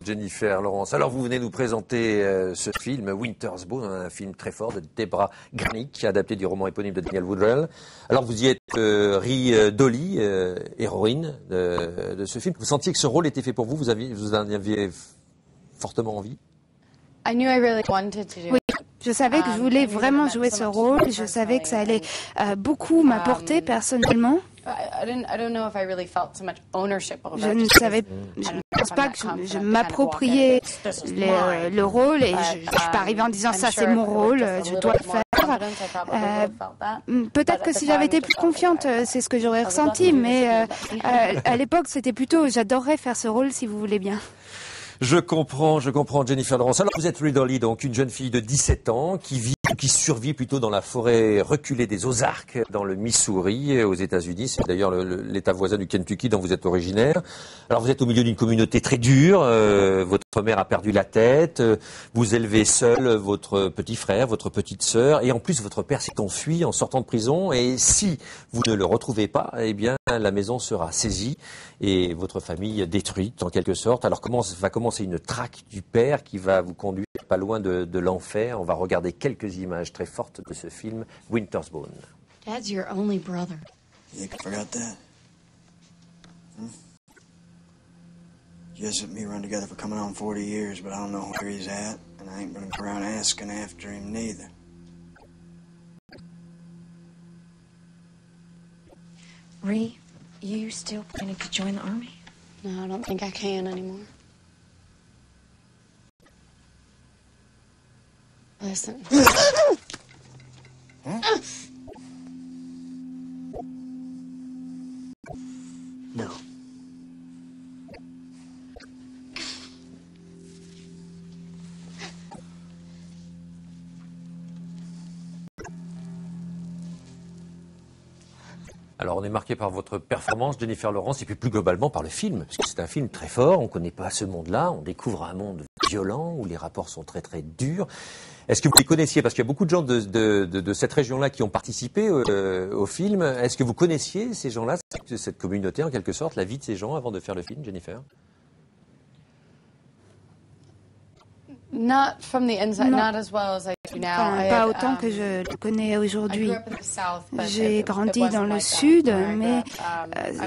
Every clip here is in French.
Jennifer Lawrence. Alors, vous venez nous présenter ce film, Winter's Bone, un film très fort de Deborah Granik, adapté du roman éponyme de Daniel Woodwell. Alors, vous y êtes Ri Dolly, héroïne de ce film. Vous sentiez que ce rôle était fait pour vous? Vous en aviez fortement envie? Oui, je savais que je voulais vraiment jouer ce rôle. Je savais que ça allait beaucoup m'apporter personnellement. Je ne pense pas que je m'appropriais le rôle et je ne suis pas arrivée en disant ça c'est mon rôle, je dois le faire. Peut-être que si j'avais été plus confiante, c'est ce que j'aurais ressenti, mais à l'époque c'était plutôt j'adorerais faire ce rôle si vous voulez bien. Je comprends Jennifer Lawrence. Alors vous êtes Ri Dolly, donc une jeune fille de 17 ans qui survit plutôt dans la forêt reculée des Ozarks, dans le Missouri, aux États-Unis. C'est d'ailleurs l'état voisin du Kentucky dont vous êtes originaire. Alors vous êtes au milieu d'une communauté très dure. Votre mère a perdu la tête. Vous élevez seul votre petit frère, votre petite sœur, et en plus votre père s'est enfui en sortant de prison. Et si vous ne le retrouvez pas, eh bien la maison sera saisie et votre famille détruite en quelque sorte. Alors va commencer une traque du père qui va vous conduire pas loin de l'enfer. On va regarder quelques images très fortes de ce film, Winter's Bone. Dad's your only brother. You think I forgot that? You guys and me run together for coming on 40 years, but I don't know where he's at, and I ain't gonna go around asking after him neither. Ree, you still planning to join the army? No, I don't think I can anymore. Listen. No. Alors on est marqué par votre performance, Jennifer Lawrence, et puis plus globalement par le film, parce que c'est un film très fort, on ne connaît pas ce monde-là, on découvre un monde violent, où les rapports sont très très durs. Est-ce que vous les connaissiez? Parce qu'il y a beaucoup de gens de cette région-là qui ont participé au film. Est-ce que vous connaissiez ces gens-là, cette communauté en quelque sorte, la vie de ces gens avant de faire le film, Jennifer? Not from the inside, Non. not as well as I do now. Pas autant que je le connais aujourd'hui. J'ai grandi dans le sud, mais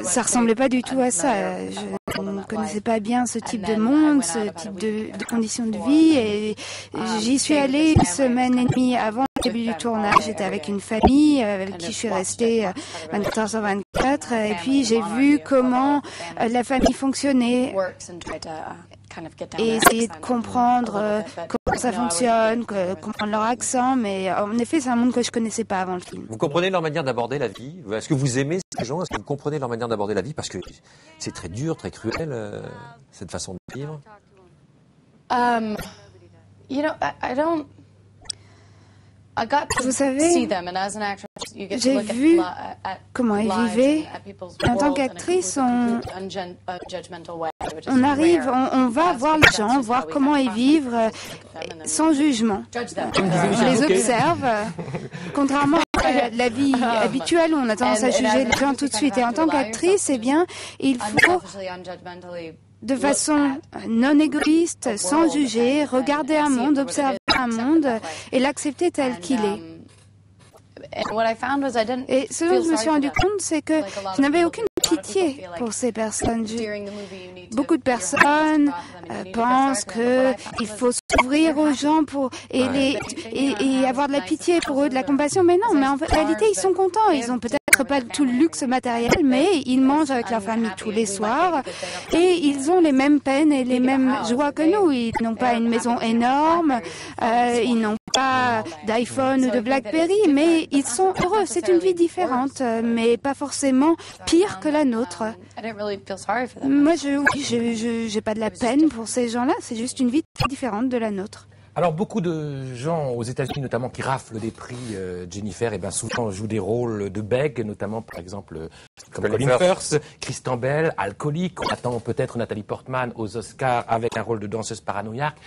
ça ressemblait pas du tout à ça. Je ne connaissais pas bien ce type de monde, ce type de conditions de vie, et j'y suis allée une semaine et demie avant le début du tournage. J'étais avec une famille avec qui je suis restée 24 sur 24, et puis j'ai vu comment la famille fonctionnait et essayer de comprendre comment ça fonctionne, comprendre leur accent, mais en effet c'est un monde que je connaissais pas avant le film. Vous comprenez leur manière d'aborder la vie? Est-ce que vous aimez ces gens? Est-ce que vous comprenez leur manière d'aborder la vie? Parce que c'est très dur, très cruel, cette façon de vivre. Vous savez, j'ai vu comment ils vivaient. En tant qu'actrice, on arrive, on va voir les gens, voir comment ils vivent sans jugement. Je les observe, contrairement à la vie habituelle où on a tendance à juger les gens tout de suite. Et en tant qu'actrice, eh bien, il faut, de façon non égoïste, sans juger, regarder un monde, observer un monde et l'accepter tel qu'il est. Et ce dont je me suis rendu compte, c'est que je n'avais aucune pitié pour ces personnes. Beaucoup de personnes pensent qu'il faut s'ouvrir aux gens et avoir de la pitié pour eux, de la compassion. Mais non, mais en réalité, ils sont contents. Ils ont peut-être pas tout le luxe matériel, mais ils mangent avec leur famille tous les soirs et ils ont les mêmes peines et les mêmes joies que nous. Ils n'ont pas une maison énorme, ils n'ont pas d'iPhone ou de BlackBerry, mais ils sont heureux. C'est une vie différente, mais pas forcément pire que la nôtre. Moi, j'ai pas de la peine pour ces gens-là. C'est juste une vie très différente de la nôtre. Alors, beaucoup de gens aux États-Unis, notamment, qui raflent des prix, Jennifer, souvent jouent des rôles de bègues, notamment, par exemple, comme Colin Firth, Kristen Bell, alcoolique. On attend peut-être Nathalie Portman aux Oscars avec un rôle de danseuse paranoïaque.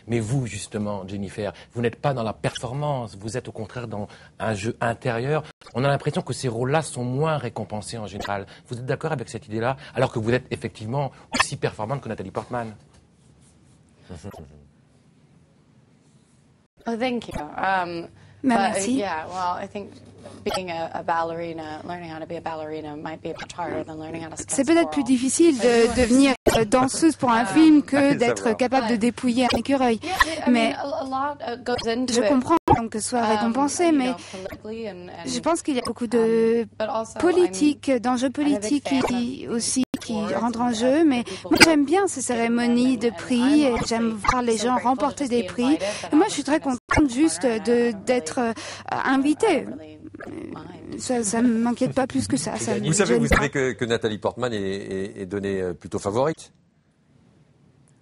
Mais vous, justement, Jennifer, vous n'êtes pas dans la performance, vous êtes au contraire dans un jeu intérieur. On a l'impression que ces rôles-là sont moins récompensés en général. Vous êtes d'accord avec cette idée-là, alors que vous êtes effectivement aussi performante que Nathalie Portman? Oh, thank you. Merci. Yeah, well, I think being a ballerina, learning how to be a ballerina might be a bit harder than learning how to C'est spin peut-être plus difficile de devenir danseuse pour un film que d'être capable de dépouiller un écureuil. Mais je comprends que ce soit récompensé, mais je pense qu'il y a beaucoup de politique, d'enjeux politiques qui rentrent en jeu. Mais moi, j'aime bien ces cérémonies de prix et j'aime voir les gens remporter des prix. Et moi, je suis très contente juste d'être invitée. Ça ne m'inquiète pas plus que ça. Vous savez que Nathalie Portman est donnée plutôt favorite.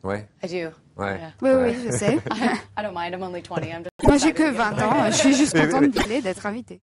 Ouais. I do. Ouais. Oui, je sais. I don't mind. I'm only 20. I'm just Moi, j'ai que 20 ans. Je suis juste contente d'être invitée.